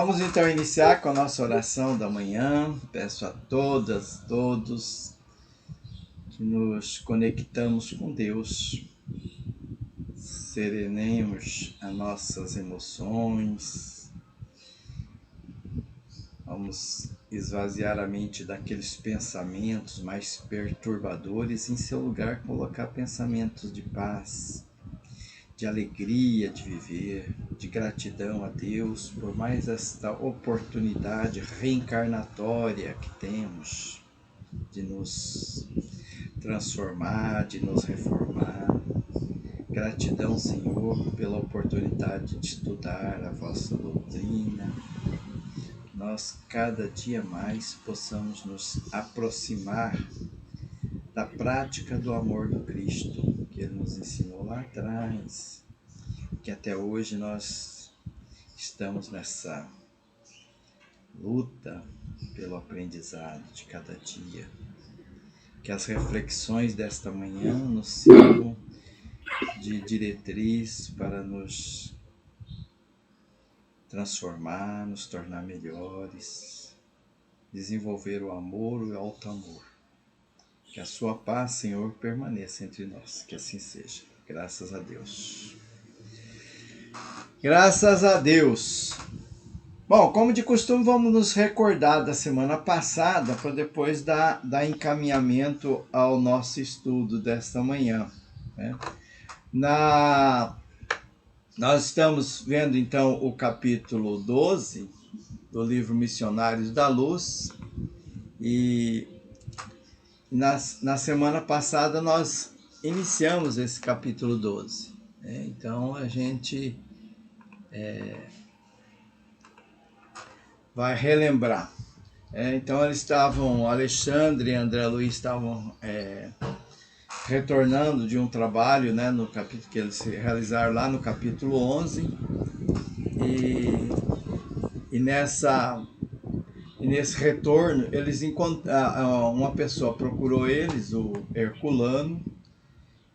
Vamos então iniciar com a nossa oração da manhã. Peço a todas, todos que nos conectamos com Deus, serenemos as nossas emoções, vamos esvaziar a mente daqueles pensamentos mais perturbadores, em seu lugar colocar pensamentos de paz, de alegria de viver, de gratidão a Deus por mais esta oportunidade reencarnatória que temos de nos transformar, de nos reformar. Gratidão, Senhor, pela oportunidade de estudar a vossa doutrina. Nós cada dia mais possamos nos aproximar da prática do amor do Cristo, que Ele nos ensinou lá atrás, que até hoje nós estamos nessa luta pelo aprendizado de cada dia. Que as reflexões desta manhã nos sirvam de diretriz para nos transformar, nos tornar melhores, desenvolver o amor e o alto amor. Que a sua paz, Senhor, permaneça entre nós, que assim seja. Graças a Deus. Graças a Deus. Bom, como de costume, vamos nos recordar da semana passada para depois dar encaminhamento ao nosso estudo desta manhã, né? Nós estamos vendo então o capítulo 12 do livro Missionários da Luz e na semana passada nós iniciamos esse capítulo 12, né? Então a gente vai relembrar. Então eles estavam, Alexandre e André Luiz estavam retornando de um trabalho, né, no capítulo que eles realizaram lá no capítulo 11, e nesse retorno eles encontraram, uma pessoa procurou eles, o Herculano,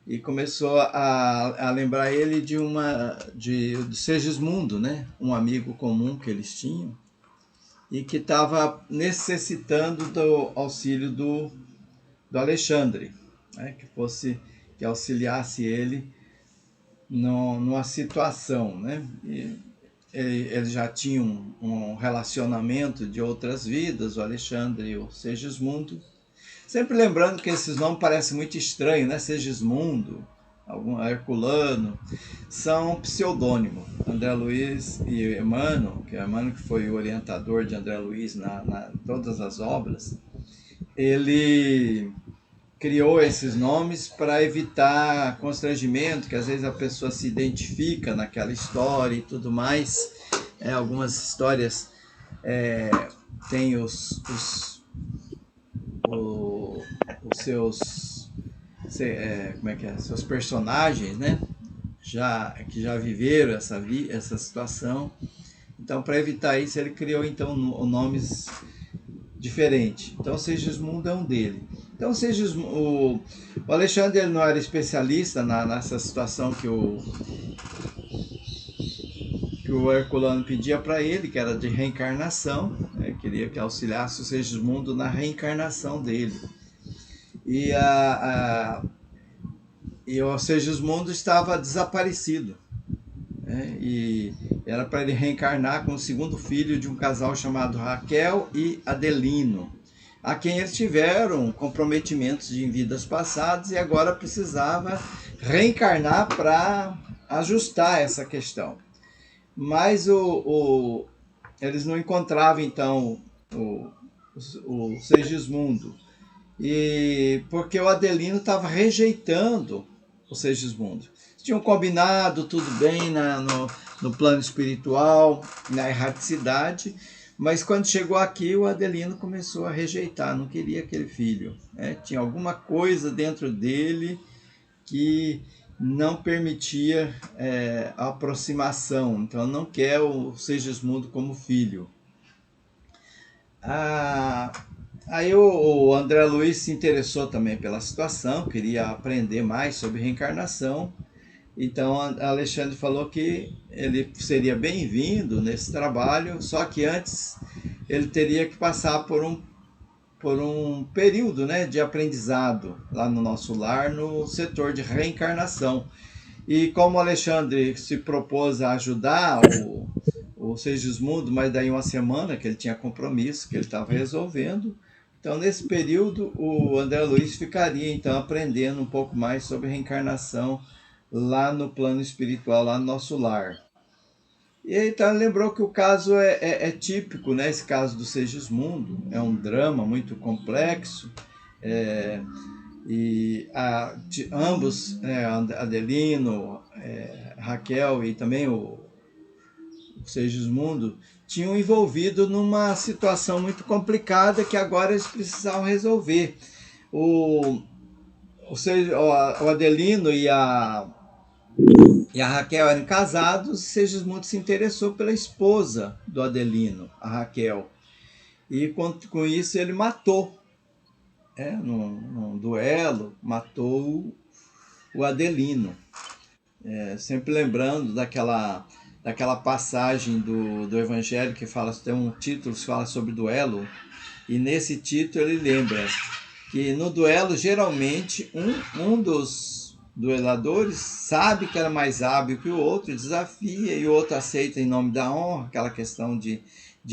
e começou a lembrar ele de Segismundo, né, um amigo comum que eles tinham, e que estava necessitando do auxílio do Alexandre, né, que auxiliasse ele numa situação, né? E ele já tinha um relacionamento de outras vidas, o Alexandre e o Segismundo. Sempre lembrando que esses nomes parecem muito estranhos, né? Segismundo, Herculano, são pseudônimos. André Luiz e Emmanuel, que foi o orientador de André Luiz na todas as obras, ele criou esses nomes para evitar constrangimento, que às vezes a pessoa se identifica naquela história e tudo mais. Algumas histórias têm os seus seus personagens, né? Que já viveram essa situação. Então, para evitar isso, ele criou então nomes diferentes. Então, Segismundo é um dele. Então, o Alexandre ele não era especialista nessa situação que o Herculano pedia para ele, que era de reencarnação, né? Queria que auxiliasse o Segismundo na reencarnação dele. E o Segismundo estava desaparecido, né? E era para ele reencarnar com o segundo filho de um casal chamado Raquel e Adelino, a quem eles tiveram comprometimentos em vidas passadas e agora precisava reencarnar para ajustar essa questão. Mas eles não encontravam então o Segismundo, e porque o Adelino estava rejeitando o Segismundo. Tinham combinado tudo bem no plano espiritual, na erraticidade, mas quando chegou aqui o Adelino começou a rejeitar, não queria aquele filho, né? Tinha alguma coisa dentro dele que não permitia a aproximação, então não quer o Segismundo como filho. Aí o André Luiz se interessou também pela situação, queria aprender mais sobre reencarnação, Então, Alexandre falou que ele seria bem-vindo nesse trabalho, só que antes ele teria que passar por um período, né, de aprendizado lá no nosso lar, no setor de reencarnação. E como o Alexandre se propôs a ajudar o Segismundo, mas daí uma semana que ele tinha compromisso, que ele estava resolvendo, então nesse período o André Luiz ficaria então aprendendo um pouco mais sobre reencarnação lá no plano espiritual, lá no nosso lar. E aí então lembrou que o caso é típico, né? Esse caso do Segismundo é um drama muito complexo, é, e ambos, Adelino, Raquel e também o Segismundo, tinham envolvido numa situação muito complicada que agora eles precisavam resolver. O, o Adelino e a Raquel eram casados, e Segismundo se interessou pela esposa do Adelino, a Raquel. E com isso ele matou, num duelo, matou o Adelino. Sempre lembrando daquela passagem do Evangelho que fala, tem um título que fala sobre duelo, e nesse título ele lembra que no duelo, geralmente, um dos dueladores sabe que era mais hábil que o outro, desafia, e o outro aceita em nome da honra, aquela questão de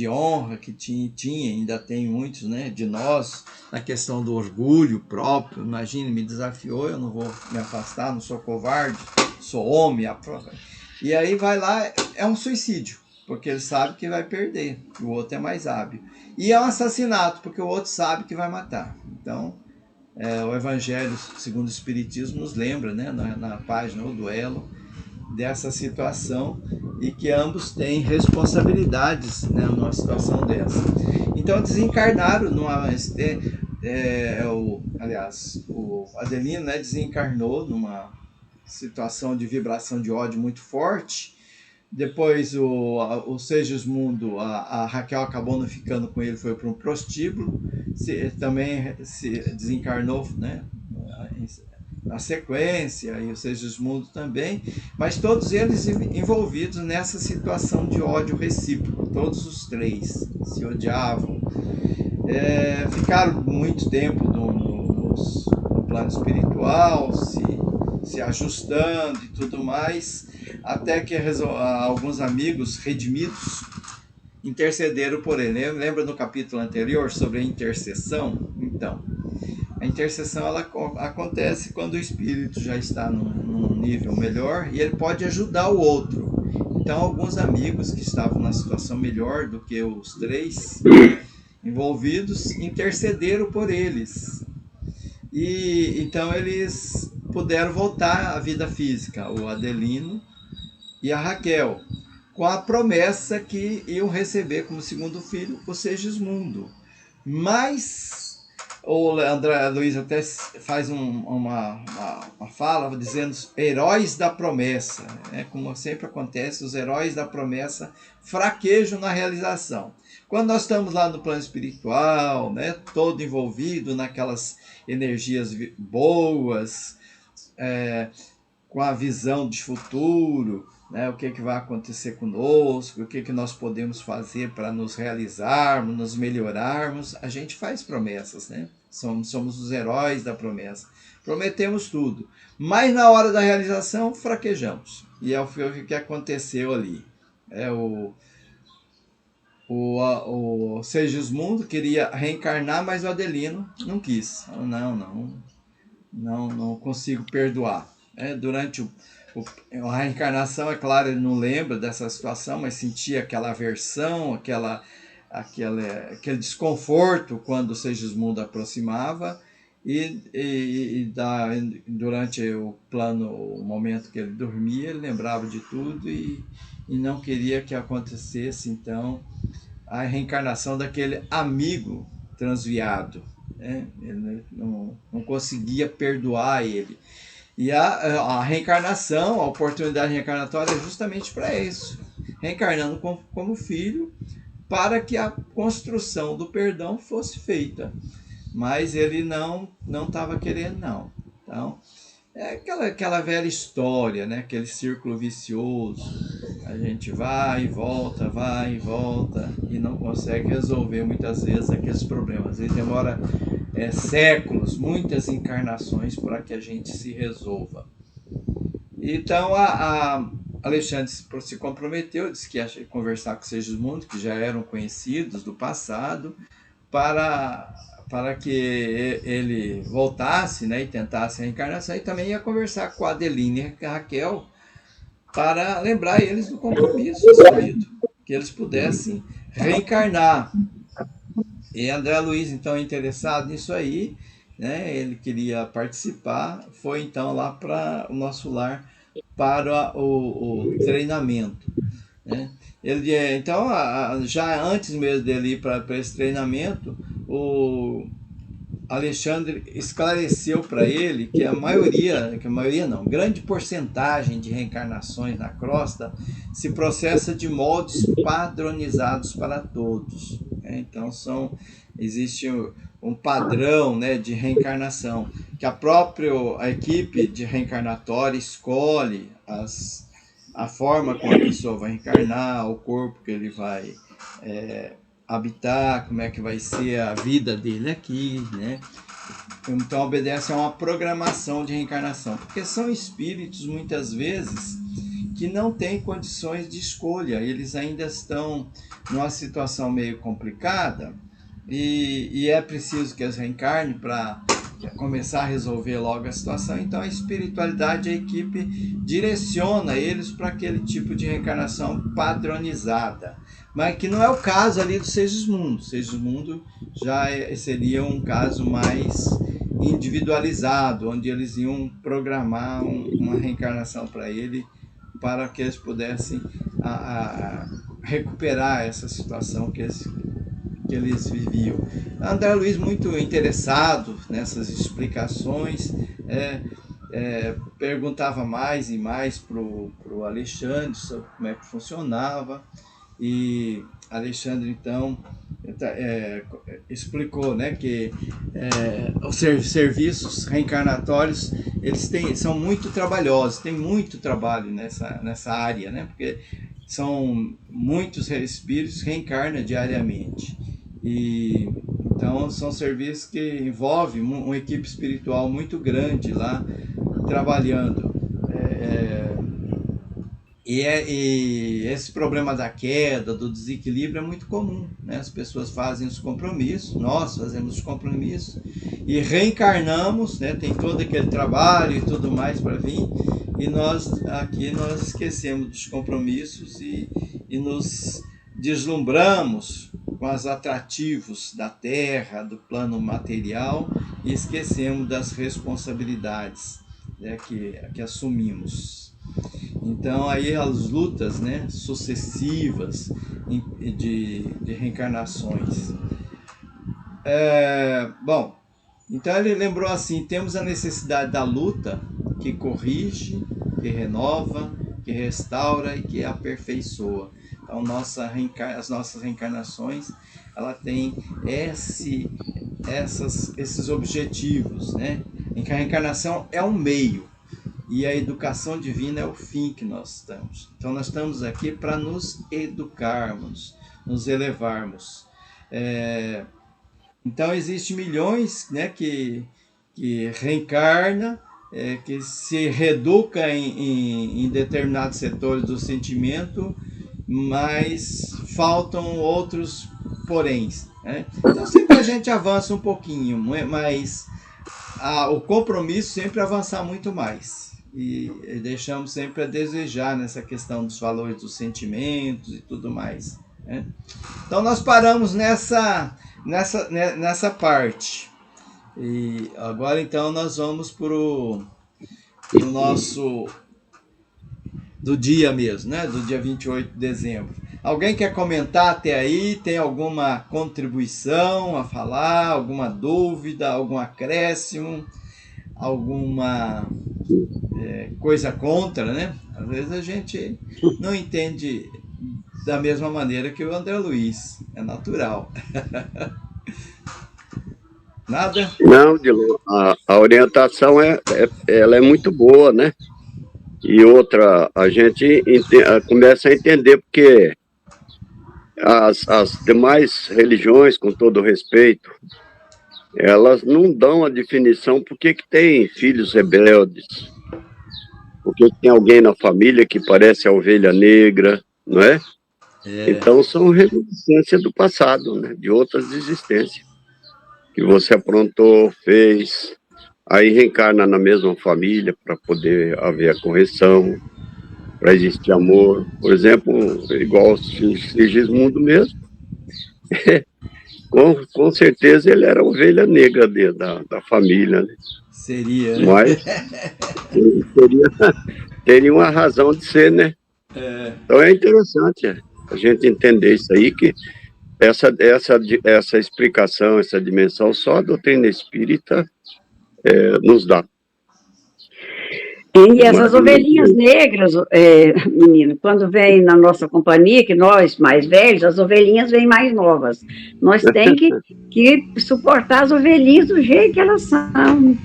honra que tinha, ainda tem muitos, né, de nós, na questão do orgulho próprio. Imagine, me desafiou, eu não vou me afastar, não sou covarde, sou homem. E aí vai lá, é um suicídio, porque ele sabe que vai perder, o outro é mais hábil. E é um assassinato, porque o outro sabe que vai matar. Então, o Evangelho segundo o Espiritismo nos lembra, né, na página O Duelo, dessa situação, e que ambos têm responsabilidades, né, numa situação dessa. Então desencarnaram o Adelino, né, desencarnou numa situação de vibração de ódio muito forte. Depois o Segismundo, a Raquel acabou não ficando com ele, foi para um prostíbulo, também se desencarnou, né, na sequência, e o Segismundo também, mas todos eles envolvidos nessa situação de ódio recíproco, todos os três se odiavam. Ficaram muito tempo no plano espiritual, se ajustando e tudo mais, até que alguns amigos redimidos intercederam por ele. Lembra no capítulo anterior sobre a intercessão? Então, a intercessão ela acontece quando o espírito já está num nível melhor e ele pode ajudar o outro. Então, alguns amigos que estavam na situação melhor do que os três envolvidos intercederam por eles. E então eles puderam voltar à vida física, o Adelino e a Raquel, com a promessa que iam receber como segundo filho o Segismundo. Mas o André Luiz até faz uma fala dizendo heróis da promessa. Como sempre acontece, os heróis da promessa fraquejam na realização. Quando nós estamos lá no plano espiritual, né, todo envolvido naquelas energias boas, com a visão de futuro, né, o que vai acontecer conosco, o que nós podemos fazer para nos realizarmos, nos melhorarmos, a gente faz promessas, né? Somos os heróis da promessa. Prometemos tudo, mas na hora da realização fraquejamos. E é o que aconteceu ali. O Segismundo queria reencarnar, mas o Adelino não quis. Não consigo perdoar. Durante a reencarnação, é claro, ele não lembra dessa situação, mas sentia aquela aversão, aquele desconforto quando o Segismundo aproximava, durante o momento que ele dormia, ele lembrava de tudo e não queria que acontecesse, então, a reencarnação daquele amigo transviado. Ele não conseguia perdoar ele. E a reencarnação, a oportunidade reencarnatória é justamente para isso. Reencarnando como filho, para que a construção do perdão fosse feita. Mas ele não estava querendo, não. Então, É aquela velha história, né? Aquele círculo vicioso. A gente vai e volta e não consegue resolver muitas vezes aqueles problemas. Às vezes demora séculos, muitas encarnações para que a gente se resolva. Então a Alexandre se comprometeu, disse que ia conversar com Segismundo, que já eram conhecidos do passado, para que ele voltasse, né, e tentasse a reencarnação, e também ia conversar com a Adeline e a Raquel para lembrar eles do compromisso assumido, que eles pudessem reencarnar. E André Luiz, então, interessado nisso aí, né, ele queria participar, foi então lá para o nosso lar para o treinamento. Né? Então, já antes mesmo dele ir para esse treinamento, o Alexandre esclareceu para ele que a maioria não, grande porcentagem de reencarnações na crosta se processa de moldes padronizados para todos. Né? Então existe um padrão, né, de reencarnação, que a equipe de reencarnatória escolhe a forma como a pessoa vai reencarnar, o corpo que ele vai habitar, como é que vai ser a vida dele aqui, né? Então obedece a uma programação de reencarnação, porque são espíritos muitas vezes que não têm condições de escolha, eles ainda estão numa situação meio complicada e é preciso que eles reencarnem para começar a resolver logo a situação. Então a espiritualidade, a equipe direciona eles para aquele tipo de reencarnação padronizada, mas que não é o caso ali do Segismundo. Segismundo já seria um caso mais individualizado, onde eles iam programar uma reencarnação para ele, para que eles pudessem recuperar essa situação que eles viviam. André Luiz, muito interessado nessas explicações, perguntava mais e mais para o Alexandre sobre como é que funcionava, e Alexandre então explicou, né, que os serviços reencarnatórios são muito trabalhosos, tem muito trabalho nessa área, né, porque são muitos espíritos que reencarnam diariamente. E então são serviços que envolvem uma equipe espiritual muito grande lá trabalhando. E esse problema da queda, do desequilíbrio é muito comum, né? As pessoas fazem os compromissos, nós fazemos os compromissos e reencarnamos, né? Tem todo aquele trabalho e tudo mais para vir, e nós esquecemos dos compromissos e nos deslumbramos com os atrativos da terra, do plano material, e esquecemos das responsabilidades, né, que assumimos. Então aí as lutas, né, sucessivas de reencarnações. Bom, então ele lembrou assim: temos a necessidade da luta que corrige, que renova, que restaura e que aperfeiçoa. Então as nossas reencarnações, ela tem esses objetivos, né? A reencarnação é um meio e a educação divina é o fim que nós estamos. Então nós estamos aqui para nos educarmos, nos elevarmos. Então existem milhões, né, que reencarna, que se reeduca em determinados setores do sentimento, mas faltam outros poréns, né? Então sempre a gente avança um pouquinho, mas o compromisso sempre avançar muito mais. E deixamos sempre a desejar nessa questão dos valores dos sentimentos e tudo mais, né? Então nós paramos nessa parte. E agora então nós vamos pro nosso do dia mesmo, né? Do dia 28 de dezembro. Alguém quer comentar até aí? Tem alguma contribuição a falar? Alguma dúvida? Algum acréscimo? Alguma coisa contra, né? Às vezes a gente não entende da mesma maneira que o André Luiz. É natural. Nada? Não, a orientação ela é muito boa, né? E outra, a gente começa a entender porque as demais religiões, com todo respeito, elas não dão a definição por que tem filhos rebeldes, por que tem alguém na família que parece a ovelha negra, não é? É, Então são reminiscências do passado, né? De outras existências que você aprontou, fez, aí reencarna na mesma família para poder haver a correção, para existir amor. Por exemplo, igual o Sigismundo mesmo, com certeza ele era a ovelha negra da família, né? seria, né? Mas teria, teria uma razão de ser, né? Então é interessante a gente entender isso aí, que essa explicação, essa dimensão, só a doutrina espírita nos dá. E essas ovelhinhas negras, menino, quando vem na nossa companhia, que nós mais velhos, as ovelhinhas vêm mais novas. Nós temos que suportar as ovelhinhas do jeito que elas são.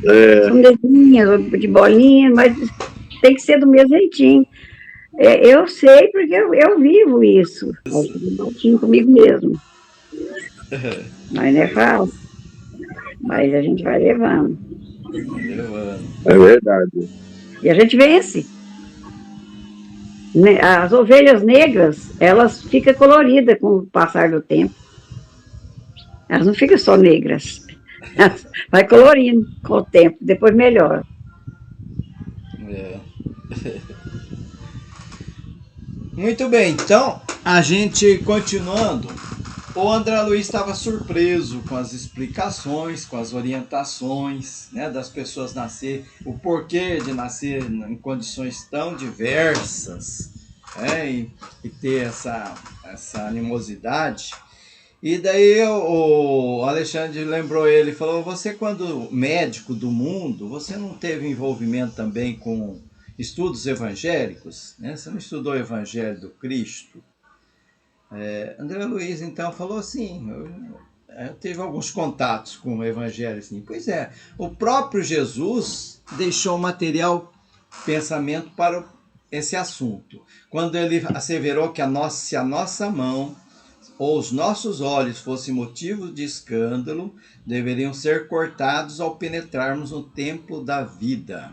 São negrinhas, de bolinha, mas tem que ser do mesmo jeitinho. Eu sei porque eu vivo isso. Eu comigo mesmo. Mas não é fácil. Mas a gente vai levando. É verdade. E a gente vence. As ovelhas negras, elas ficam coloridas com o passar do tempo. Elas não ficam só negras. Elas vai colorindo com o tempo, depois melhora. É. Muito bem, então a gente continuando. O André Luiz estava surpreso com as explicações, com as orientações, né, das pessoas nascer, o porquê de nascer em condições tão diversas, né, e ter essa animosidade. E daí o Alexandre lembrou ele, falou: você, quando médico do mundo, você não teve envolvimento também com estudos evangélicos, né? Você não estudou o Evangelho do Cristo? André Luiz então falou assim: eu tive alguns contatos com o Evangelho, assim. Pois é, o próprio Jesus deixou material, pensamento para esse assunto, quando ele asseverou que se a nossa mão ou os nossos olhos fossem motivo de escândalo, deveriam ser cortados ao penetrarmos no templo da vida.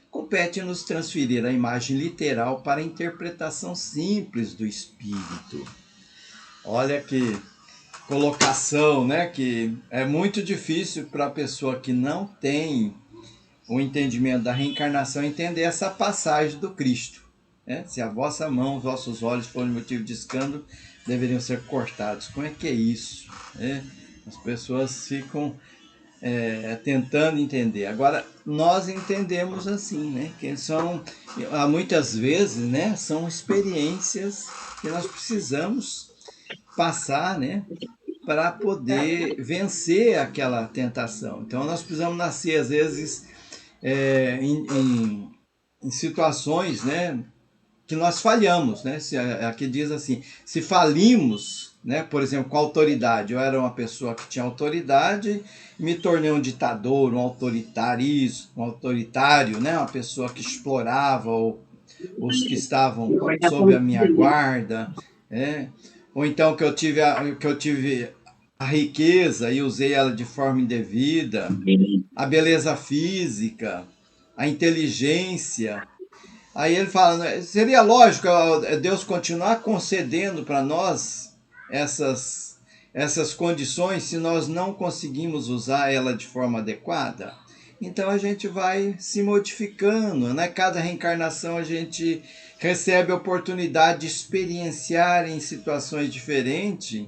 Compete-nos transferir a imagem literal para a interpretação simples do espírito. Olha que colocação, né? Que é muito difícil para a pessoa que não tem o entendimento da reencarnação entender essa passagem do Cristo. Né? Se a vossa mão, os vossos olhos forem motivo de escândalo, deveriam ser cortados. Como é que é isso? As pessoas ficam tentando entender. Agora, nós entendemos assim, né? Que muitas vezes, né? São experiências que nós precisamos passar, né? Para poder vencer aquela tentação. Então, nós precisamos nascer, às vezes, em situações, né? Que nós falhamos, né? Aqui diz assim, se falimos, né? Por exemplo, com autoridade, eu era uma pessoa que tinha autoridade e me tornei um ditador, um autoritário, né? Uma pessoa que explorava os que estavam sob a minha guarda, né? Ou então que eu tive a riqueza e usei ela de forma indevida, a beleza física, a inteligência. Aí ele fala, né, seria lógico Deus continuar concedendo para nós essas condições se nós não conseguimos usar ela de forma adequada? Então a gente vai se modificando, né? Cada reencarnação a gente recebe a oportunidade de experienciar em situações diferentes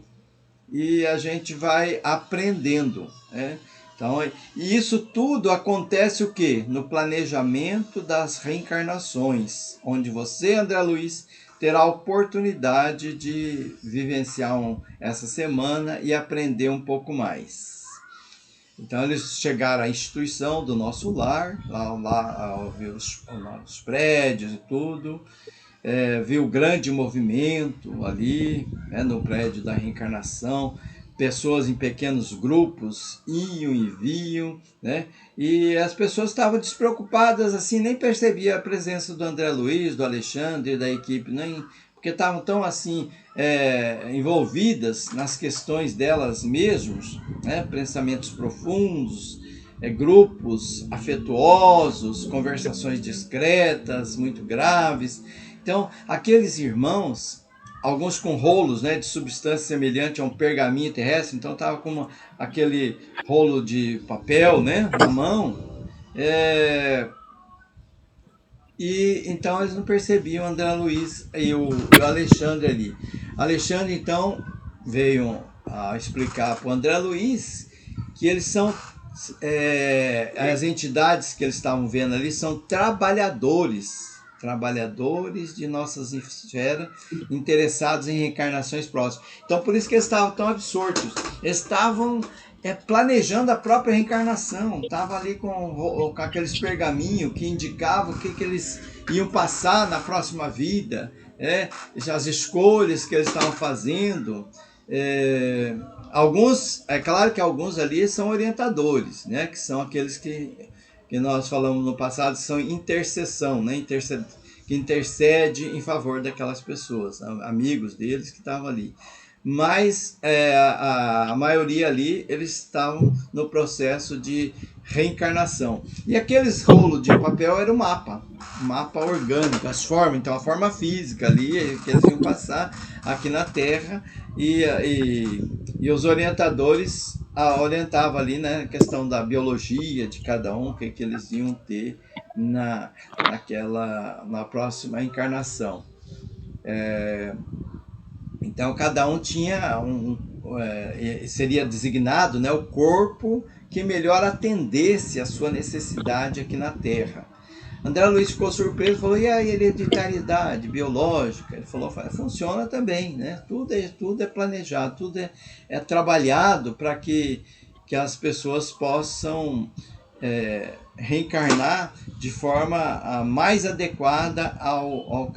e a gente vai aprendendo, né? Então, e isso tudo acontece o quê? No planejamento das reencarnações, onde você, André Luiz, terá a oportunidade de vivenciar essa semana e aprender um pouco mais. Então eles chegaram à instituição do nosso lar, lá ver os prédios e tudo, viu o grande movimento ali, no prédio da reencarnação, pessoas em pequenos grupos iam e vinham, né? E as pessoas estavam despreocupadas, assim, nem percebia a presença do André Luiz, do Alexandre, da equipe, nem, porque estavam tão, assim, envolvidas nas questões delas mesmos, né? Pensamentos profundos, grupos afetuosos, conversações discretas, muito graves. Então, aqueles irmãos, alguns com rolos, né, de substância semelhante a um pergaminho terrestre, então estava com aquele rolo de papel, né, na mão, e então eles não percebiam o André Luiz e o Alexandre ali. Alexandre então veio a explicar para o André Luiz que eles são as entidades que eles estavam vendo ali são trabalhadores de nossas esferas, interessados em reencarnações próximas. Então, por isso que eles estavam tão absortos. Eles estavam planejando a própria reencarnação. Estava ali com aqueles pergaminhos que indicavam o que eles iam passar na próxima vida, as escolhas que eles estavam fazendo. Alguns, é claro que alguns ali são orientadores, né? Que são aqueles que nós falamos no passado, são intercessão, né? Que intercede em favor daquelas pessoas, amigos deles que estavam ali. Mas a maioria ali, eles estavam no processo de reencarnação. E aqueles rolos de papel era um mapa orgânico, as formas, então a forma física ali, que eles iam passar aqui na Terra, e os orientadores orientavam ali, né, a questão da biologia de cada um, o que eles iam ter na próxima encarnação. Então cada um tinha seria designado, né, o corpo que melhor atendesse a sua necessidade aqui na Terra. André Luiz ficou surpreso e falou: e a hereditariedade biológica? Ele falou: funciona também, né? Tudo é planejado, tudo é trabalhado para que as pessoas possam reencarnar de forma mais adequada ao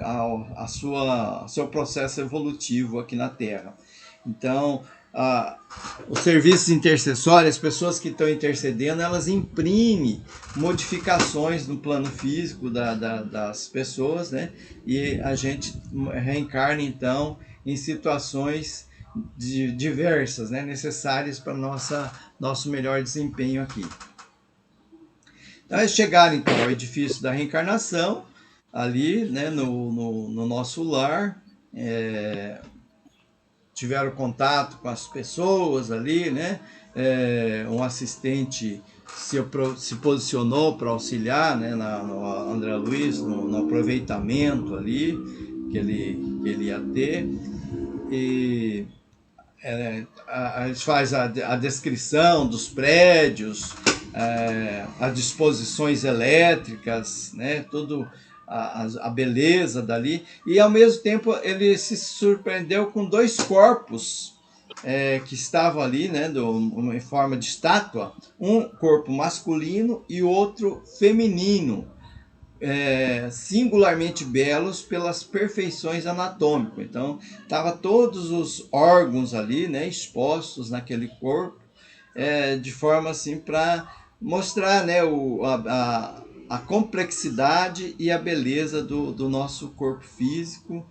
seu processo evolutivo aqui na Terra. Então, os serviços intercessórios, as pessoas que estão intercedendo, elas imprimem modificações no plano físico das pessoas, né? E a gente reencarna então em situações diversas, né? Necessárias para nosso melhor desempenho aqui. Então, eles chegaram então ao edifício da reencarnação, ali, né, no nosso lar, tiveram contato com as pessoas ali, né? Um assistente se posicionou para auxiliar, né, no André Luiz, no aproveitamento ali que ele ia ter. E eles fazem a descrição dos prédios, as disposições elétricas, né, tudo a beleza dali, e ao mesmo tempo ele se surpreendeu com dois corpos que estavam ali, né, em forma de estátua, um corpo masculino e outro feminino, singularmente belos pelas perfeições anatômicas. Então, estavam todos os órgãos ali, né, expostos naquele corpo, de forma assim para mostrar, né, a complexidade e a beleza do nosso corpo físico,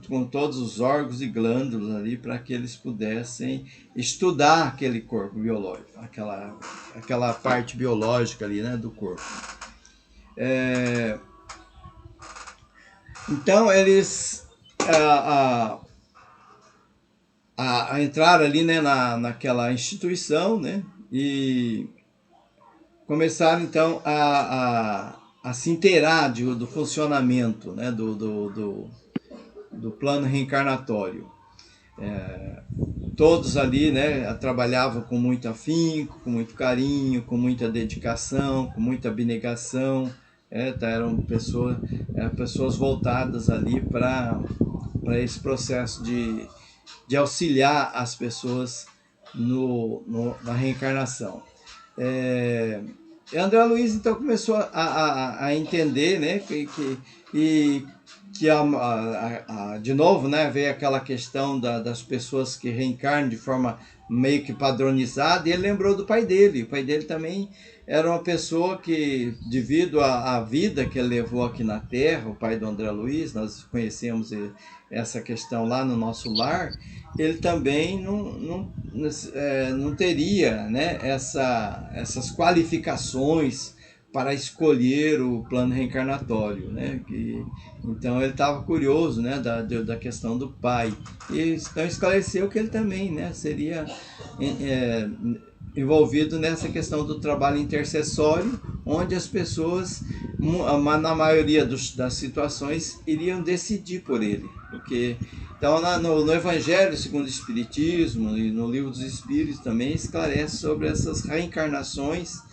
com todos os órgãos e glândulas ali, para que eles pudessem estudar aquele corpo biológico, aquela parte biológica ali, né, do corpo. Então eles entraram ali, né, naquela instituição, né, e começaram então a se inteirar do funcionamento, né, do plano reencarnatório. Todos ali, né, trabalhavam com muito afinco, com muito carinho, com muita dedicação, com muita abnegação. Eram pessoas voltadas ali para esse processo de auxiliar as pessoas na reencarnação. André Luiz então começou a entender, né, e que de novo, né, veio aquela questão das pessoas que reencarnam de forma meio que padronizada, e ele lembrou do pai dele. O pai dele também era uma pessoa que, devido à vida que ele levou aqui na Terra, o pai do André Luiz, nós conhecemos essa questão lá no nosso lar, ele também não teria, né, essas qualificações para escolher o plano reencarnatório, né? Então ele estava curioso, né, da questão do pai, e então esclareceu que ele também, né, seria envolvido nessa questão do trabalho intercessório, onde as pessoas, na maioria das situações, iriam decidir por ele, porque então no Evangelho segundo o Espiritismo e no Livro dos Espíritos também esclarece sobre essas reencarnações,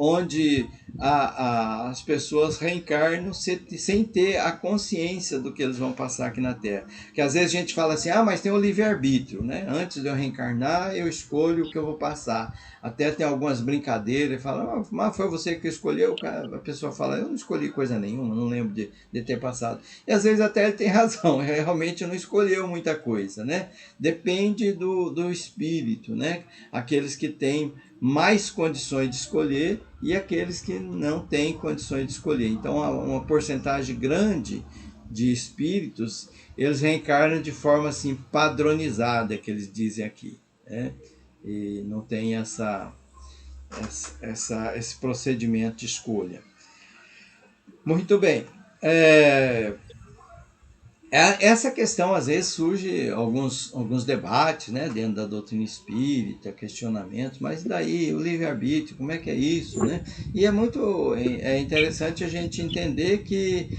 onde as pessoas reencarnam sem ter a consciência do que eles vão passar aqui na Terra. Porque às vezes a gente fala assim, mas tem o livre-arbítrio, né? Antes de eu reencarnar, eu escolho o que eu vou passar. Até tem algumas brincadeiras, fala, mas foi você que escolheu? A pessoa fala, eu não escolhi coisa nenhuma, não lembro de ter passado. E às vezes até ele tem razão, realmente não escolheu muita coisa, né? Depende do espírito, né? Aqueles que têm mais condições de escolher e aqueles que não têm condições de escolher. Então, uma porcentagem grande de espíritos, eles reencarnam de forma assim padronizada, que eles dizem aqui, né? E não tem esse procedimento de escolha. Muito bem. Essa questão, às vezes, surge alguns debates, né, dentro da doutrina espírita, questionamentos, mas daí o livre-arbítrio, como é que é isso, né? E é muito interessante a gente entender que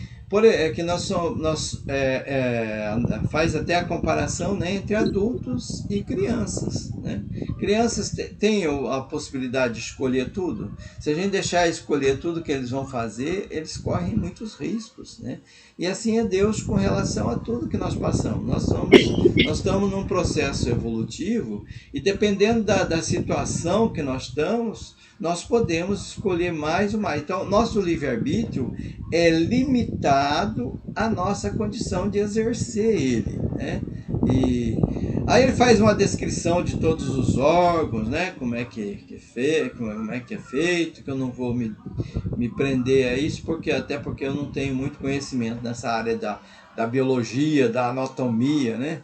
faz até a comparação, né, entre adultos e crianças, né? Crianças têm a possibilidade de escolher tudo. Se a gente deixar escolher tudo que eles vão fazer, eles correm muitos riscos, né? E assim é Deus com relação a tudo que nós passamos. Nós estamos num processo evolutivo e dependendo da situação que nós estamos, nós podemos escolher mais ou mais. Então, nosso livre-arbítrio é limitado à nossa condição de exercer ele, né? E aí ele faz uma descrição de todos os órgãos, né? Como é que é feito, que eu não vou me prender a isso, até porque eu não tenho muito conhecimento nessa área da biologia, da anatomia, né?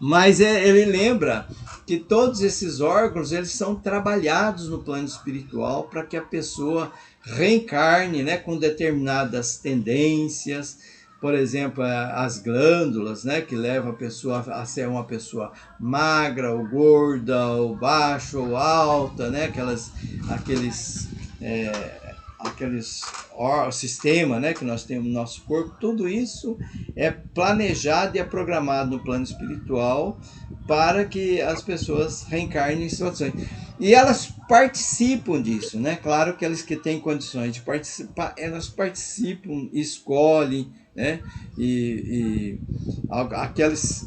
Mas ele lembra que todos esses órgãos, eles são trabalhados no plano espiritual para que a pessoa reencarne, né, com determinadas tendências. Por exemplo, as glândulas, né, que levam a pessoa a ser uma pessoa magra ou gorda, ou baixa ou alta, né, aqueles sistema, né, que nós temos no nosso corpo. Tudo isso é planejado e é programado no plano espiritual para que as pessoas reencarnem em situações. E elas participam disso, né? Claro que elas que têm condições de participar, elas participam, escolhem, né? E aquelas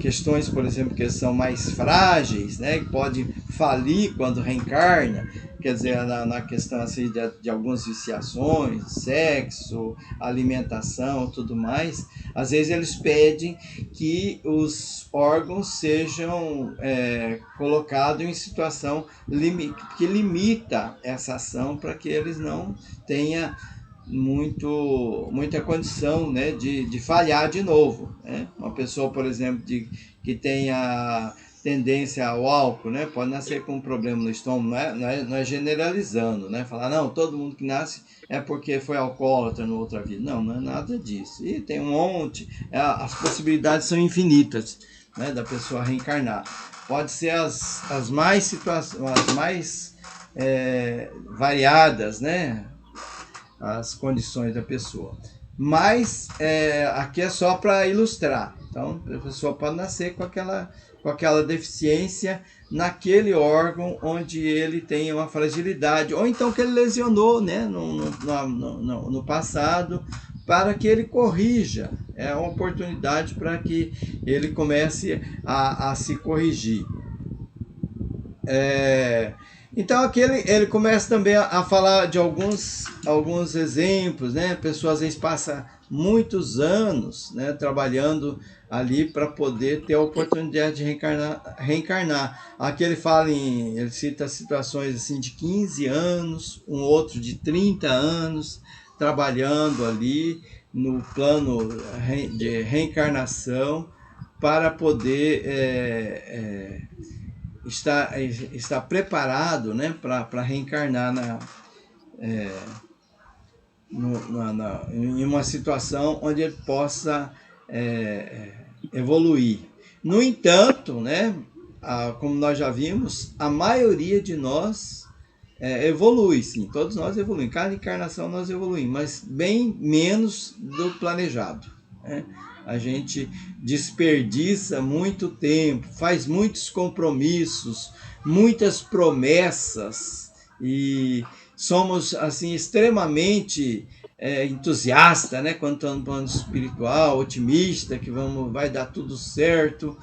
questões, por exemplo, que são mais frágeis, né? Que podem falir quando reencarna, quer dizer, na questão assim, de algumas viciações, sexo, alimentação, tudo mais. Às vezes eles pedem que os órgãos sejam colocados em situação que limita essa ação, para que eles não tenham muita condição, né, de falhar de novo, né? Uma pessoa, por exemplo, que tenha tendência ao álcool, né, pode nascer com um problema no estômago, não é generalizando, né? Falar, não, todo mundo que nasce é porque foi alcoólatra na outra vida. Não é nada disso. E tem um monte, as possibilidades são infinitas, né, da pessoa reencarnar. Pode ser as mais variadas, né, as condições da pessoa. Mas aqui é só para ilustrar. Então, a pessoa pode nascer com aquela deficiência naquele órgão onde ele tem uma fragilidade, ou então que ele lesionou, né, no passado, para que ele corrija. É uma oportunidade para que ele comece a se corrigir. Então aqui ele começa também a falar de alguns exemplos, né? A pessoa às vezes passa muitos anos, né, trabalhando ali para poder ter a oportunidade de reencarnar. Aqui ele cita situações assim de 15 anos, um outro de 30 anos, trabalhando ali no plano de reencarnação para poder estar preparado, né, para reencarnar em uma situação onde ele possa evoluir. No entanto, né, como nós já vimos, a maioria de nós evolui, sim, todos nós evoluímos, cada encarnação nós evoluímos, mas bem menos do planejado, né? A gente desperdiça muito tempo, faz muitos compromissos, muitas promessas e somos assim extremamente entusiasta, né, quando estamos no plano espiritual, otimista, que vai dar tudo certo,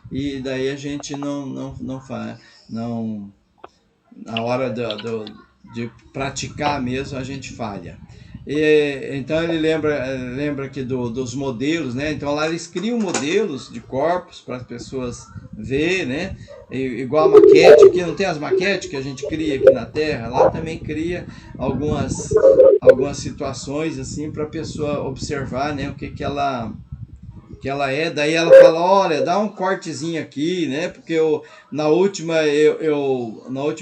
e daí a gente não faz, na hora de praticar mesmo a gente falha. Então ele lembra aqui dos modelos, né? Então lá eles criam modelos de corpos para as pessoas ver, né? Igual a maquete, aqui não tem as maquetes que a gente cria aqui na Terra, lá também cria algumas situações assim para a pessoa observar, né? O que ela é, daí ela fala, olha, dá um cortezinho aqui, né? Porque na última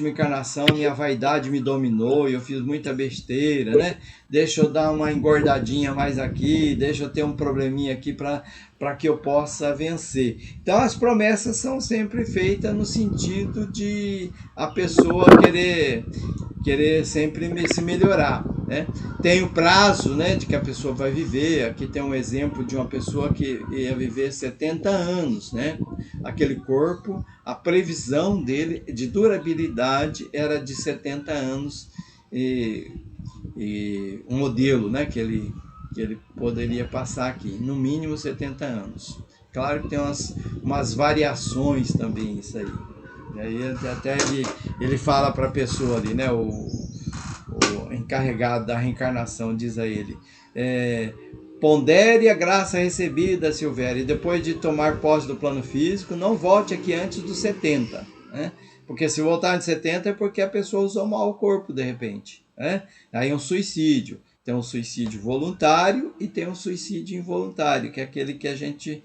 encarnação minha vaidade me dominou e eu fiz muita besteira, né? Deixa eu dar uma engordadinha mais aqui, deixa eu ter um probleminha aqui para que eu possa vencer. Então as promessas são sempre feitas no sentido de a pessoa querer sempre se melhorar, né? Tem o prazo, né, de que a pessoa vai viver. Aqui tem um exemplo de uma pessoa que ia viver 70 anos, né? Aquele corpo, a previsão dele de durabilidade era de 70 anos e um modelo, né, que ele poderia passar aqui, no mínimo 70 anos. Claro que tem umas variações também isso aí. E aí até ele fala para a pessoa ali, né, o encarregado da reencarnação, diz a ele, pondere a graça recebida, Silvério, e depois de tomar posse do plano físico, não volte aqui antes dos 70, né? Porque se voltar antes de 70 é porque a pessoa usou mal o corpo de repente, né? Aí é um suicídio. Tem um suicídio voluntário e tem um suicídio involuntário, que é aquele que a gente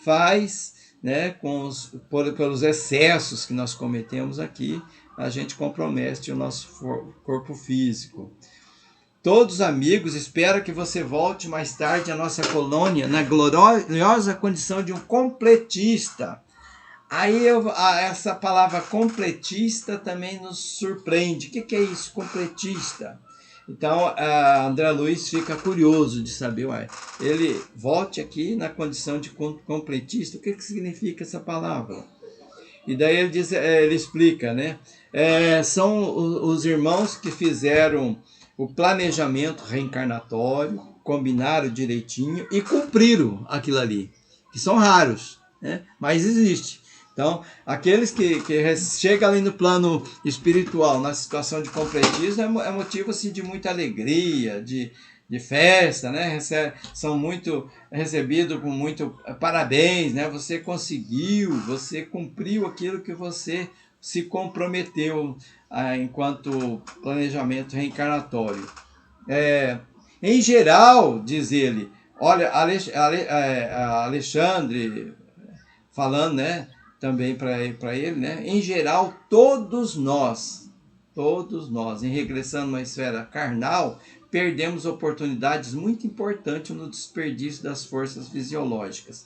faz, né, pelos excessos que nós cometemos aqui, a gente compromete o nosso corpo físico. Todos amigos, espero que você volte mais tarde à nossa colônia na gloriosa condição de um completista. Aí essa palavra completista também nos surpreende. O que é isso, completista? Então, André Luiz fica curioso de saber, ele volte aqui na condição de completista. O que significa essa palavra? E daí ele explica, né? São os irmãos que fizeram o planejamento reencarnatório, combinaram direitinho e cumpriram aquilo ali, que são raros, né? Mas existe. Então, aqueles que chegam ali no plano espiritual, na situação de completismo, é motivo assim, de muita alegria, de festa, né? São muito recebidos com muito parabéns, né? Você conseguiu, você cumpriu aquilo que você se comprometeu enquanto planejamento reencarnatório. Em geral, diz ele, olha, Alexandre falando, né? Também para ele, né? Em geral, todos nós, em regressando uma esfera carnal, perdemos oportunidades muito importantes no desperdício das forças fisiológicas.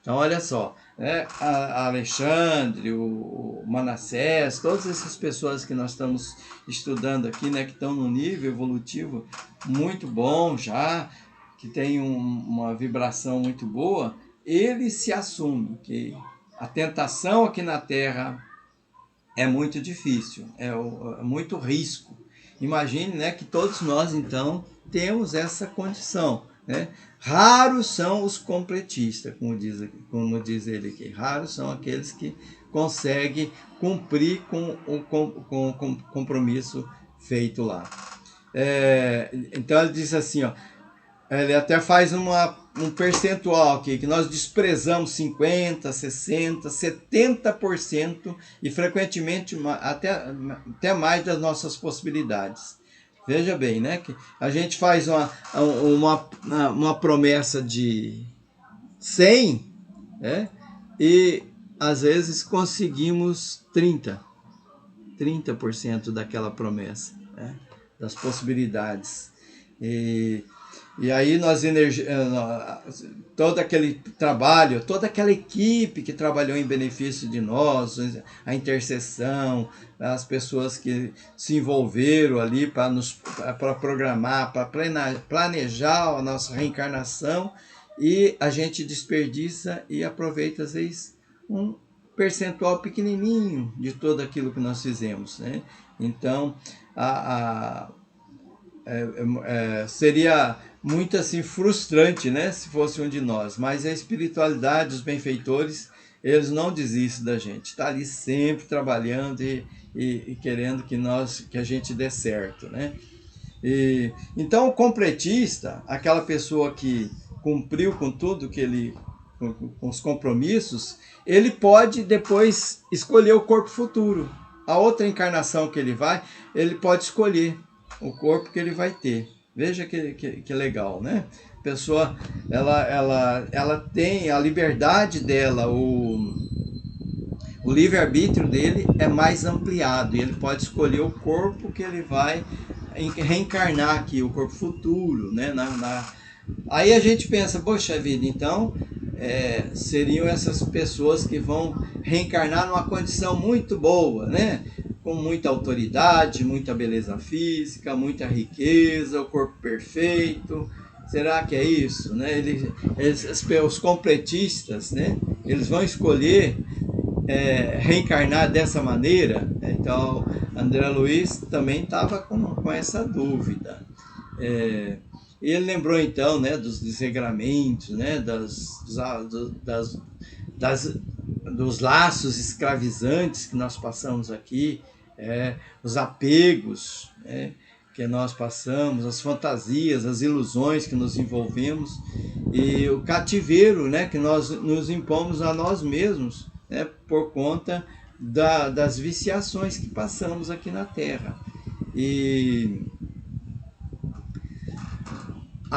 Então, olha só, né? A Alexandre, o Manassés, todas essas pessoas que nós estamos estudando aqui, né? Que estão num nível evolutivo muito bom já, que tem uma vibração muito boa, eles se assumem que a tentação aqui na Terra é muito difícil, é muito risco. Imagine, né, que todos nós, então, temos essa condição. né? Raros são os completistas, como diz ele aqui. Raros são aqueles que conseguem cumprir com o compromisso feito lá. Então ele diz assim, ó, ele até faz um percentual aqui, que nós desprezamos 50%, 60%, 70% e frequentemente até mais das nossas possibilidades. Veja bem, né? Que a gente faz uma promessa de 100, né? E às vezes conseguimos 30% daquela promessa, né? Das possibilidades. E aí todo aquele trabalho, toda aquela equipe que trabalhou em benefício de nós, a intercessão, as pessoas que se envolveram ali para programar, para planejar a nossa reencarnação, e a gente desperdiça e aproveita, às vezes, um percentual pequenininho de tudo aquilo que nós fizemos, né? Então, seria muito assim frustrante, né, se fosse um de nós, mas a espiritualidade, os benfeitores, eles não desistem da gente, está ali sempre trabalhando e querendo que a gente dê certo, né? Então o completista, aquela pessoa que cumpriu com tudo que com os compromissos, ele pode depois escolher o corpo futuro. A outra encarnação que ele pode escolher o corpo que ele vai ter. Veja que legal, né? A pessoa, ela tem a liberdade dela, o livre-arbítrio dele é mais ampliado, e ele pode escolher o corpo que ele vai reencarnar aqui, o corpo futuro, né? Aí a gente pensa, poxa vida, então seriam essas pessoas que vão reencarnar numa condição muito boa, né? Com muita autoridade, muita beleza física, muita riqueza, o corpo perfeito. Será que é isso, né? Os completistas, né? Eles vão escolher reencarnar dessa maneira. Então, André Luiz também estava com essa dúvida. Ele lembrou então, né, dos desregramentos, né, dos laços escravizantes que nós passamos aqui, os apegos, que nós passamos, as fantasias, as ilusões que nos envolvemos, e o cativeiro, né, que nós nos impomos a nós mesmos, né, por conta das viciações que passamos aqui na Terra. E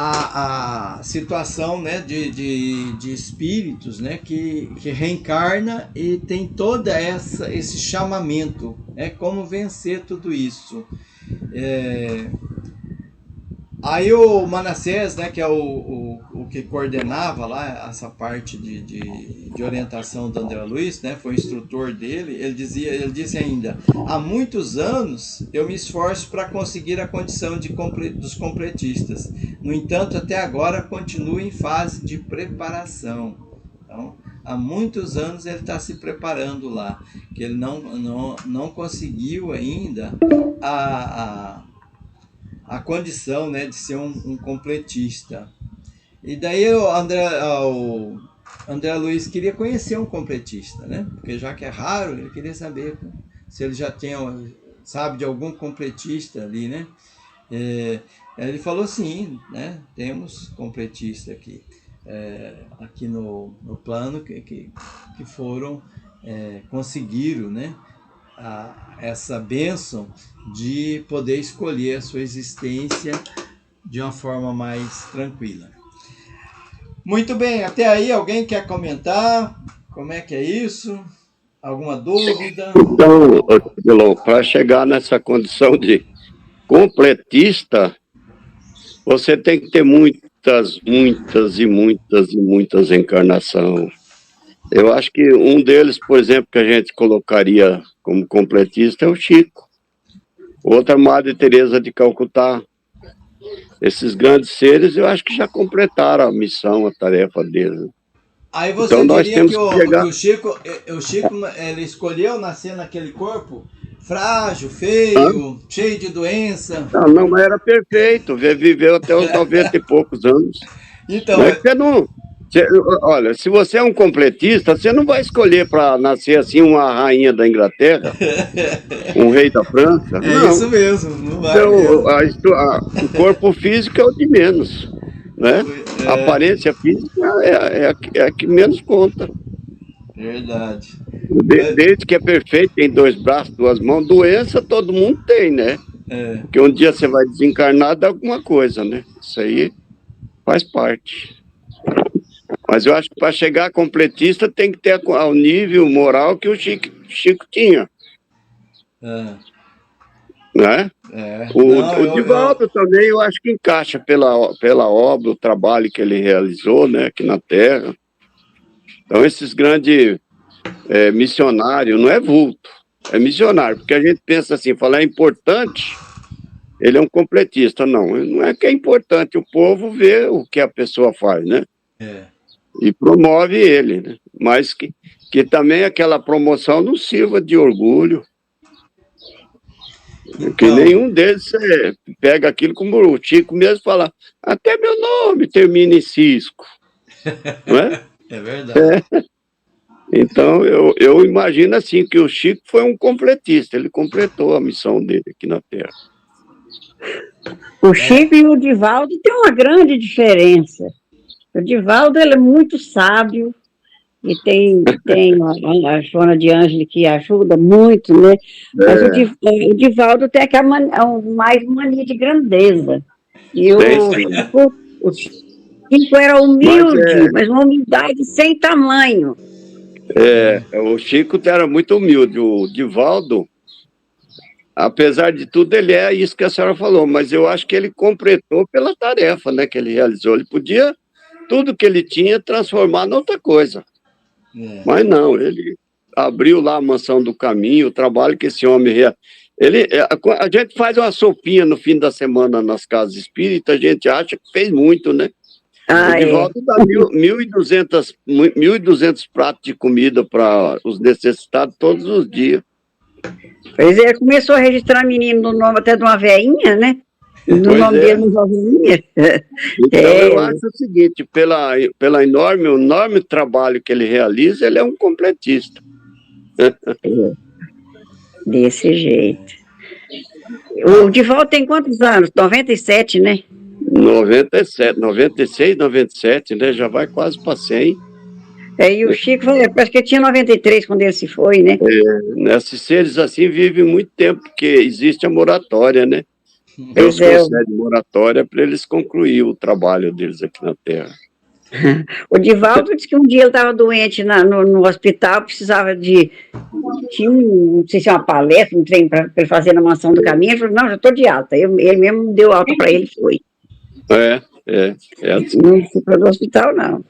a situação, né, de espíritos, né, que reencarna e tem toda esse chamamento, como vencer tudo isso. Aí o Manassés, né, que é o que coordenava lá essa parte de orientação do André Luiz, né, foi o instrutor dele, ele disse ainda: há muitos anos eu me esforço para conseguir a condição dos completistas. No entanto, até agora continuo em fase de preparação. Então, há muitos anos ele está se preparando lá, que ele não conseguiu ainda a condição, né, de ser um completista. E daí o André Luiz queria conhecer um completista, né? Porque já que é raro, ele queria saber se ele já sabe de algum completista ali, né? Ele falou sim, né? Temos completista aqui, aqui no plano que foram, conseguiram, né? Essa bênção de poder escolher a sua existência de uma forma mais tranquila. Muito bem, até aí alguém quer comentar? Como é que é isso? Alguma dúvida? Então, para chegar nessa condição de completista, você tem que ter muitas encarnações. Eu acho que um deles, por exemplo, que a gente colocaria como completista é o Chico. Outra, Madre Teresa de Calcutá. Esses grandes seres, eu acho que já completaram a missão, a tarefa deles. Aí você então, diria que o Chico ele escolheu nascer naquele corpo frágil, feio, cheio de doença. Não, mas era perfeito. Viveu até os 90 e poucos anos. Então, Não é que você não... olha, se você é um completista, você não vai escolher para nascer assim uma rainha da Inglaterra, um rei da França. é não. isso mesmo, não vai Então, mesmo. o corpo físico é o de menos, né? A aparência física é a que menos conta. Verdade. Desde que é perfeito, tem 2 braços, 2 mãos, doença todo mundo tem, né? Porque um dia você vai desencarnar de alguma coisa, né? Isso aí faz parte. Mas eu acho que para chegar completista tem que ter ao nível moral que o Chico tinha. Né? O Divaldo também eu acho que encaixa pela obra, o trabalho que ele realizou, né, aqui na Terra. Então esses grandes missionários, não é vulto, é missionário, porque a gente pensa assim, falar é importante, ele é um completista. Não é que é importante, o povo vê o que a pessoa faz, né? E promove ele, né? Mas que também aquela promoção não sirva de orgulho. Que nenhum deles pega aquilo como o Chico mesmo fala, até meu nome termina em Cisco. Não é? É verdade. Então, eu imagino assim, que o Chico foi um completista, ele completou a missão dele aqui na Terra. O Chico e o Divaldo têm uma grande diferença. O Divaldo ele é muito sábio, e tem a Joana de Ângelo que ajuda muito, né? Mas o Divaldo tem aquela mais mania de grandeza. E o Chico era humilde, mas uma humildade sem tamanho. O Chico era muito humilde. O Divaldo, apesar de tudo, ele é isso que a senhora falou, mas eu acho que ele completou pela tarefa, né, que ele realizou. Ele podia, tudo que ele tinha, transformar em outra coisa. Mas não, ele abriu lá a Mansão do Caminho, o trabalho que esse homem... A gente faz uma sopinha no fim da semana nas casas espíritas, a gente acha que fez muito, né? O Divaldo dá 1.200 pratos de comida para os necessitados todos os dias. Pois é, começou a registrar menino no nome até de uma veinha, né? No nome dele, uma veinha. Então, eu acho o seguinte, pela enorme trabalho que ele realiza, ele é um completista. Desse jeito. O Divaldo tem quantos anos? 97, né? 97, 96, 97, né? Já vai quase para 100. E o Chico, parece que tinha 93 quando ele se foi, né? Esses seres assim vivem muito tempo, porque existe a moratória, né? Deus concede moratória para eles concluir o trabalho deles aqui na Terra. O Divaldo disse que um dia ele estava doente no hospital, precisava tinha não sei se é uma palestra, um trem para ele fazer na Mansão do Caminho. Ele falou, não, já estou de alta. Ele mesmo deu alta para ele e foi. Assim. Não foi para o hospital, não.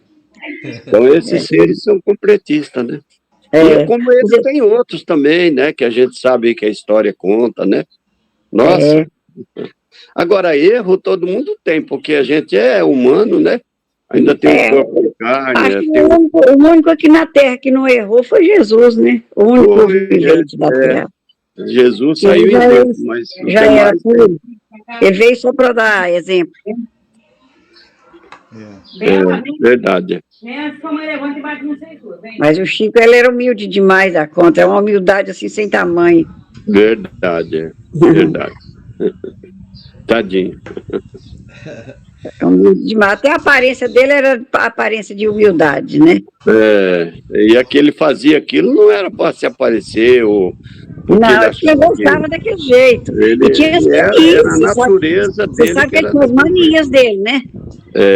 Então esses seres são completistas, né? E como eles tem outros também, né? Que a gente sabe que a história conta, né? Nossa! Agora, erro todo mundo tem, porque a gente é humano, né? Ainda tem um corpo de carne. Acho que o único aqui na Terra que não errou foi Jesus, né? O único vivente da Terra. Jesus saiu em Deus, mas já era tudo. Ele veio só para dar exemplo. Verdade. Mas o Chico, ele era humilde demais da conta. É uma humildade assim, sem tamanho. Verdade. Tadinho. Até a aparência dele era a aparência de humildade, né? E aquele fazia aquilo não era para se aparecer ou... Não, ele gostava daquele jeito. E tinha as manias. Era a natureza dele. Você sabe que ele tinha as manias dele, né?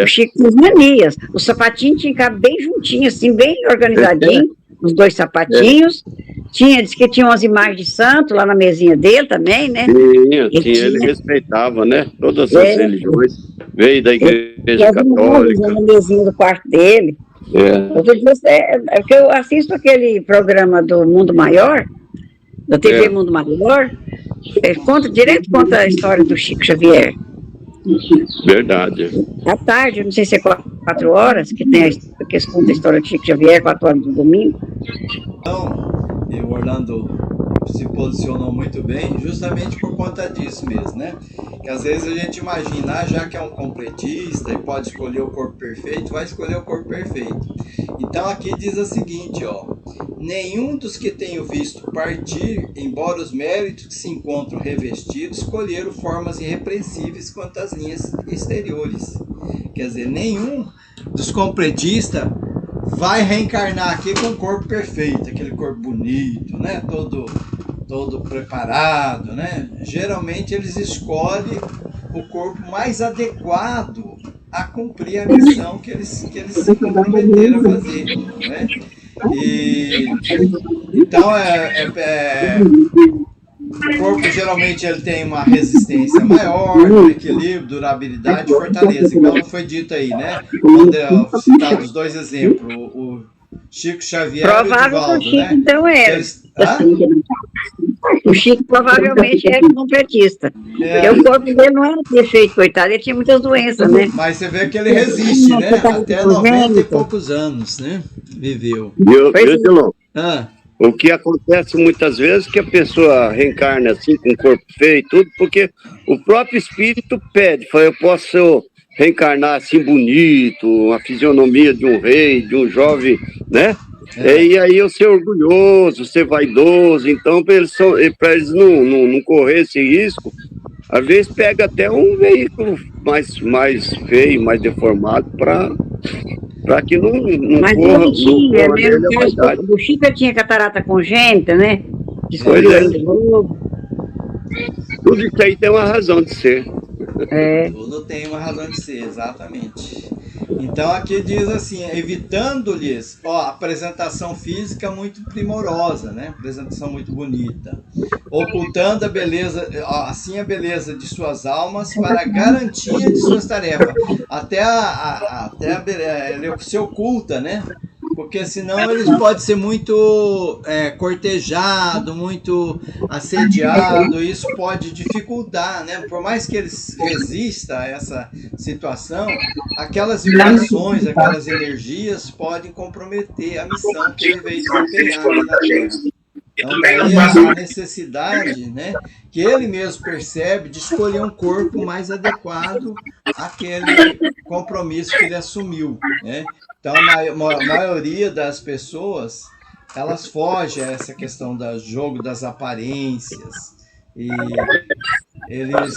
O Chico tinha as manias. O sapatinho tinha que ficar bem juntinho, assim, bem organizadinho. Os 2 sapatinhos. Diz que tinha umas imagens de santo lá na mesinha dele também, né? Ele respeitava, né? Todas as religiões. Veio da igreja católica. Na mesinha do quarto dele. Porque eu assisto aquele programa do Mundo Maior, da TV Mundo Maior, conta a história do Chico Xavier. Verdade. À tarde, não sei se é 4 horas, que eles contam a história do Chico Xavier, 4 horas do domingo. Então, o Orlando se posicionou muito bem, justamente por conta disso mesmo, né? Que às vezes a gente imagina, já que é um completista e pode escolher o corpo perfeito, vai escolher o corpo perfeito. Então aqui diz o seguinte, ó: nenhum dos que tenho visto partir, embora os méritos que se encontram revestidos, escolheram formas irrepreensíveis quanto às linhas exteriores. Quer dizer, nenhum dos completistas vai reencarnar aqui com um corpo perfeito, aquele corpo bonito, né? Todo preparado, né? Geralmente eles escolhem o corpo mais adequado a cumprir a missão que eles se comprometeram a fazer, né? Então o corpo geralmente ele tem uma resistência maior, um equilíbrio, durabilidade e fortaleza, igual foi dito aí, né? Quando eu citava os dois exemplos, o Chico Xavier Provável e o Divaldo, que o Chico, né? então, era. O Chico provavelmente era um completista. Porque o corpo dele não era perfeito, coitado, ele tinha muitas doenças, né? Mas você vê que ele resiste, né? Até 90 e poucos anos, né? Viveu. Viu, Dilon? Ah. O que acontece muitas vezes é que a pessoa reencarna assim, com o corpo feio e tudo, porque o próprio espírito pede, fala, eu posso reencarnar assim bonito, a fisionomia de um rei, de um jovem, né? E aí eu ser orgulhoso, ser vaidoso, então para eles não correr esse risco, às vezes pega até um veículo mais feio, mais deformado, para que não corra, ele tinha, não corra nele a vaidade. O Chico tinha catarata congênita, né? Pois é. Tudo isso aí tem uma razão de ser. Tudo tem uma razão de ser, exatamente. Então aqui diz assim, evitando-lhes, ó, apresentação física muito primorosa, né? Apresentação muito bonita, ocultando a beleza, assim a beleza de suas almas para a garantia de suas tarefas. Até ele se oculta, né? Porque senão eles podem ser muito cortejados, muito assediados, e isso pode dificultar, né? Por mais que eles resistam a essa situação, aquelas vibrações, aquelas energias podem comprometer a missão que ele veio desempenhar aqui na Terra. Então, daí a necessidade, né, que ele mesmo percebe de escolher um corpo mais adequado àquele compromisso que ele assumiu, né? Então, a maioria das pessoas, elas fogem a essa questão do jogo das aparências, e eles,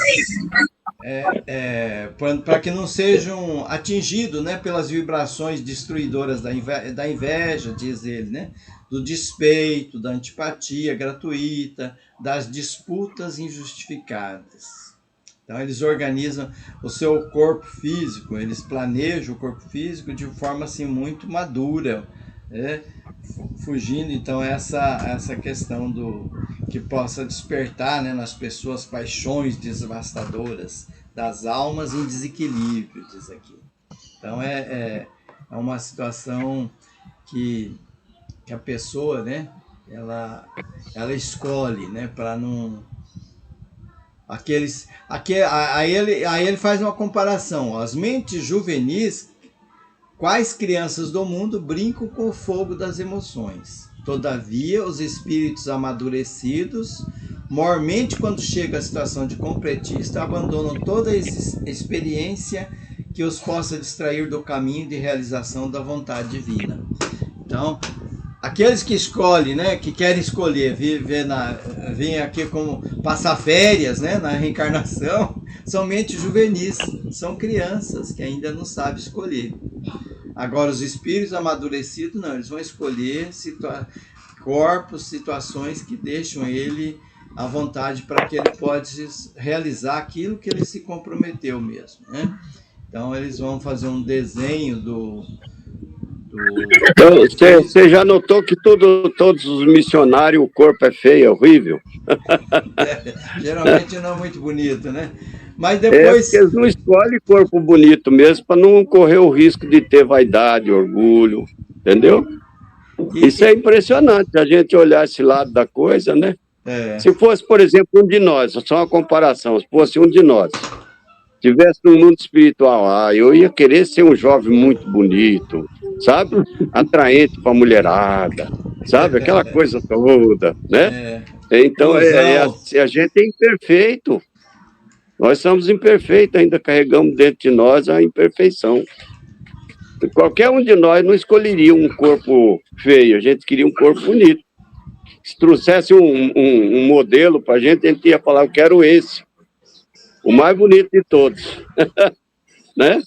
para que não sejam atingidos, né, pelas vibrações destruidoras da inveja, diz ele, né? Do despeito, da antipatia gratuita, das disputas injustificadas. Então, eles organizam o seu corpo físico, eles planejam o corpo físico de forma assim muito madura, né? Fugindo, então, essa questão do que possa despertar, né, nas pessoas paixões devastadoras das almas em desequilíbrio, diz aqui. Então, é uma situação que a pessoa, né, ela escolhe, né, para não aí ele faz uma comparação, ó, as mentes juvenis, quais crianças do mundo brincam com o fogo das emoções. Todavia, os espíritos amadurecidos, mormente quando chega a situação de completista, abandonam toda a experiência que os possa distrair do caminho de realização da vontade divina. Então, aqueles que escolhem, né, que querem escolher, vir aqui como passar férias, né, na reencarnação, são mentes juvenis, são crianças que ainda não sabem escolher. Agora, os espíritos amadurecidos, não, eles vão escolher corpos, situações que deixam ele à vontade para que ele possa realizar aquilo que ele se comprometeu mesmo, né? Então, eles vão fazer um desenho Então, você já notou que todos os missionários, o corpo é feio, é horrível? Geralmente não é muito bonito, né? Mas depois... porque eles não escolhem corpo bonito mesmo, para não correr o risco de ter vaidade, orgulho, entendeu? Isso é impressionante, a gente olhar esse lado da coisa, né? Se fosse, por exemplo, um de nós, só uma comparação, se fosse um de nós, tivesse no mundo espiritual, eu ia querer ser um jovem muito bonito, sabe? Atraente para a mulherada, sabe? Aquela coisa toda, né? Então, Ilusão. a gente é imperfeito. Nós somos imperfeitos, ainda carregamos dentro de nós a imperfeição. Qualquer um de nós não escolheria um corpo feio, a gente queria um corpo bonito. Se trouxesse um modelo para a gente ia falar, eu quero esse, o mais bonito de todos, né?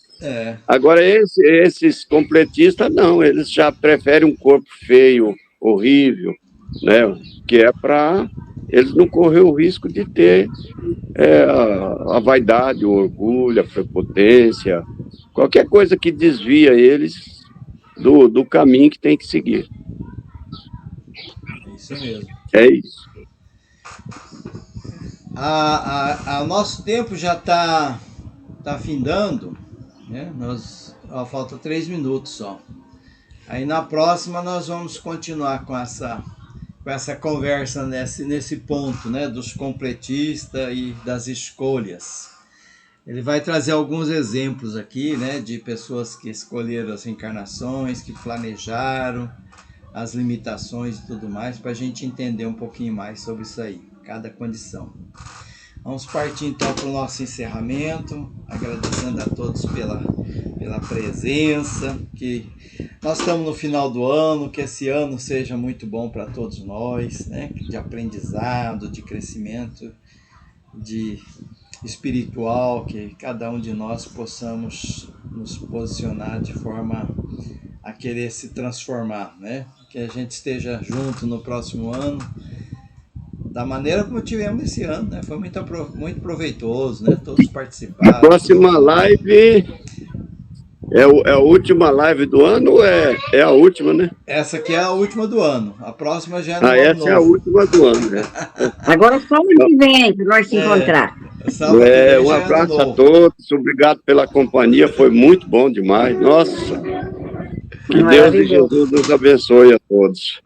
Agora, esses completistas, não, eles já preferem um corpo feio, horrível, né? Que é para eles não correr o risco de ter a vaidade, o orgulho, a prepotência, qualquer coisa que desvia eles do caminho que tem que seguir. Isso mesmo. É isso. O nosso tempo já está findando, né? Falta 3 minutos só. Aí na próxima nós vamos continuar com essa conversa nesse ponto, né? Dos completistas e das escolhas. Ele vai trazer alguns exemplos aqui, né? De pessoas que escolheram as encarnações, que planejaram as limitações e tudo mais, para a gente entender um pouquinho mais sobre isso aí, cada condição. Vamos partir então para o nosso encerramento, agradecendo a todos pela presença, que nós estamos no final do ano, que esse ano seja muito bom para todos nós, né? De aprendizado, de crescimento, de espiritual, que cada um de nós possamos nos posicionar de forma a querer se transformar, né? Que a gente esteja junto no próximo ano, da maneira como tivemos esse ano, né? Foi muito proveitoso, né? Todos participaram. A próxima live é a última live do ano ou é a última, né? Essa aqui é a última do ano. A próxima já é no ano essa novo. É a última do ano, né? Agora só ano que vem para nós se encontrar. Um abraço a todos, obrigado pela companhia, foi muito bom demais. Nossa, que Deus e Jesus nos abençoe a todos.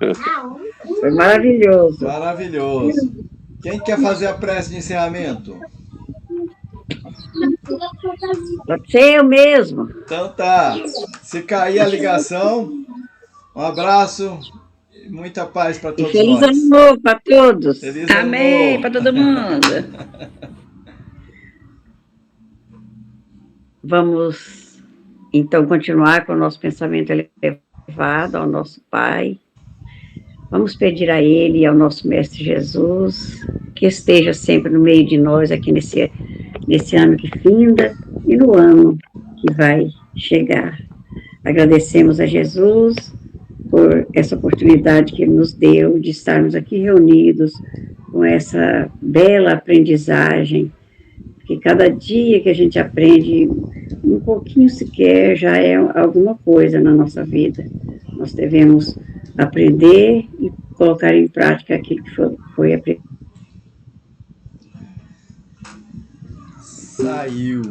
Foi maravilhoso. Maravilhoso. Quem quer fazer a prece de encerramento? Pode ser eu mesmo. Então tá. Se cair a ligação, um abraço e muita paz para todos feliz nós. Ano novo para todos. Feliz Amém para todo mundo. Vamos, então, continuar com o nosso pensamento elevado ao nosso Pai. Vamos pedir a Ele e ao nosso Mestre Jesus que esteja sempre no meio de nós aqui nesse ano que finda e no ano que vai chegar. Agradecemos a Jesus por essa oportunidade que Ele nos deu de estarmos aqui reunidos com essa bela aprendizagem, que cada dia que a gente aprende um pouquinho sequer já é alguma coisa na nossa vida. Nós devemos aprender e colocar em prática aquilo que foi aprendido. Saiu.